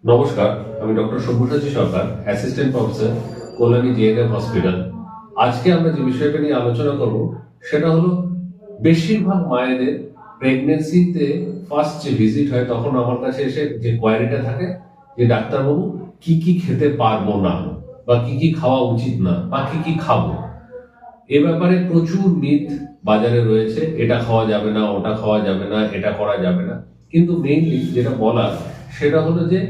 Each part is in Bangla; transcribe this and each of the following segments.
নমস্কার, আমি doctor Sabyasachi Sarkar, assistant professor, Kalyani GNM hospital. আজকে আমরা যে বিষয়টা নিয়ে আলোচনা করব সেটা হলো বেশিরভাগ মায়েদের প্রেগনেন্সিতে ফার্স্ট যে ভিজিট হয় তখন আমার কাছে এসে যে কোয়ারিটা থাকে যে ডাক্তারবাবু কি কি খেতে পারবো না, বা কি কি খাওয়া উচিত না, বা কি কি খাবো। এ ব্যাপারে প্রচুর মিথ বাজারে রয়েছে, এটা খাওয়া যাবে না, ওটা খাওয়া যাবে না, এটা করা যাবে না। কিন্তু মেইনলি যেটা বলার সেটা হলো যে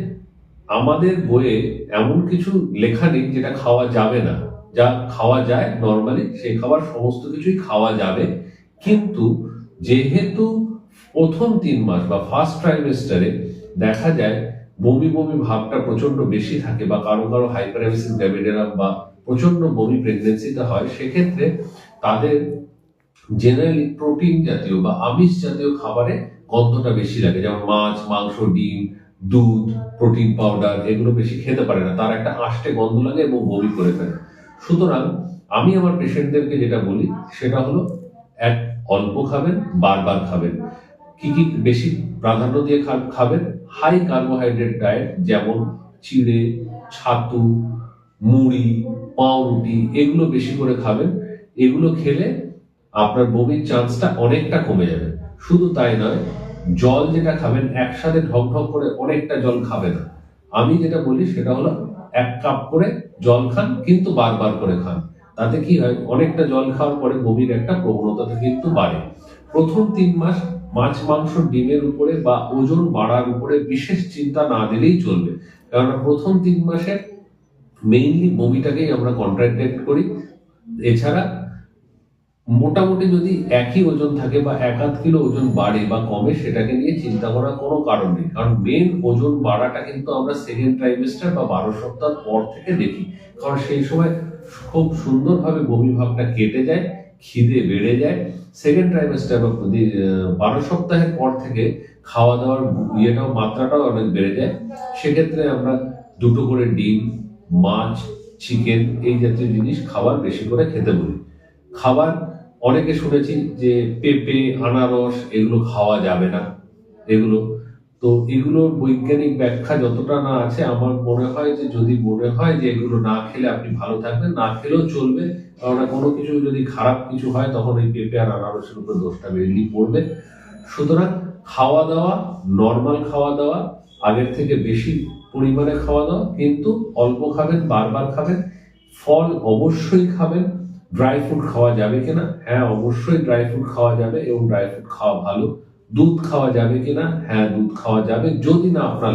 আমাদের বইয়ে এমন কিছু লেখা নেই যেটা খাওয়া যাবে না। যা খাওয়া যায় নর্মালি সেই খাবার সমস্ত কিছুই খাওয়া যাবে। কিন্তু যেহেতু প্রথম 3 মাস বা ফার্স্ট ট্রাইমেস্টারে দেখা যায় বমি বমি ভাবটা প্রচন্ড বেশি থাকে, বা কারো কারো হাইপারএমিসিস গ্র্যাভিডেরাম বা প্রচন্ড বমি প্রেগনেন্সিতে হয়, সেক্ষেত্রে তাদের জেনারেলি প্রোটিন জাতীয় বা আমিষ জাতীয় খাবারে গন্ধটা বেশি লাগে, যেমন মাছ, মাংস, ডিম, দুধ, প্রোটিন পাউডার এগুলো বেশি খেতে পারে না, তার একটা আষ্টে গন্ধ লাগে এবং বমি করে ফেলে। সুতরাং আমি আমার পেশেন্টদেরকে যেটা বলি সেটা হলো এক, অল্প খাবেন, বারবার খাবেন। কি কি বেশি প্রাধান্য দিয়ে খাবেন? হাই কার্বোহাইড্রেট ডায়েট, যেমন চিড়ে, ছাতু, মুড়ি, পাউরুটি, এগুলো বেশি করে খাবেন। এগুলো খেলে আপনার বমির চান্সটা অনেকটা কমে যাবে। শুধু তাই নয়, জল যেটা খাবেন একসাথে ঢক ঢক করে অনেকটা জল খাবে না। আমি যেটা বলি সেটা হলো 1 কাপ করে জল খান, কিন্তু বারবার করে খান। তাতে কি হয়, অনেকটা জল খাওয়ার পরে বমির একটা প্রবণতা কিন্তু বাড়ে। প্রথম 3 মাস মাছ, মাংস, ডিমের উপরে বা ওজন বাড়ার উপরে বিশেষ চিন্তা না দিলেই চলবে, কারণ প্রথম 3 মাসে মেইনলি বমিটাকেই আমরা কন্ট্রাক্টেড করি। এছাড়া মোটামুটি যদি একই ওজন থাকে বা 1-1.5 কিলো ওজন বাড়ে বা কমে, সেটাকে নিয়ে চিন্তা করার কোনো কারণ নেই, কারণ মেন ওজন বাড়াটা কিন্তু আমরা সেকেন্ড ট্রাইমেস্টার বা 12 সপ্তাহ পর থেকে দেখি। কারণ সেই সময় খুব সুন্দরভাবে বমি ভাবটা কেটে যায়, খিদে বেড়ে যায়। সেকেন্ড ট্রাইমেস্টার বা 12 সপ্তাহের পর থেকে খাওয়া দাওয়ার মাত্রাটাও অনেক বেড়ে যায়। সেক্ষেত্রে আমরা 2টো করে ডিম, মাছ, চিকেন এই জাতীয় জিনিস খাবার বেশি করে খেতে বলি। খাবার অনেকে শুনেছি যে পেঁপে, আনারস এগুলো খাওয়া যাবে না। এগুলো তো এগুলোর বৈজ্ঞানিক ব্যাখ্যা যতটা না আছে, আমার মনে হয় যে যদি মনে হয় যে এগুলো না খেলে আপনি ভালো থাকবেন, না খেলেও চলবে। কারণ কোনো কিছু যদি খারাপ কিছু হয় তখন এই পেঁপে আর আনারসের উপরে দোষটা মেনলি পড়বে। সুতরাং খাওয়া দাওয়া, নর্মাল খাওয়া দাওয়া, আগের থেকে বেশি পরিমাণে খাওয়া দাওয়া, কিন্তু অল্প খাবেন, বারবার খাবেন। ফল অবশ্যই খাবেন। ড্রাই ফ্রুট খাওয়া যাবে কিনা? হ্যাঁ, অবশ্যই ড্রাই ফ্রুট খাওয়া যাবে এবং ড্রাই ফ্রুট খাওয়া ভালো। দুধ খাওয়া যাবে কিনা? হ্যাঁ, দুধ খাওয়া যাবে, যদি না আপনার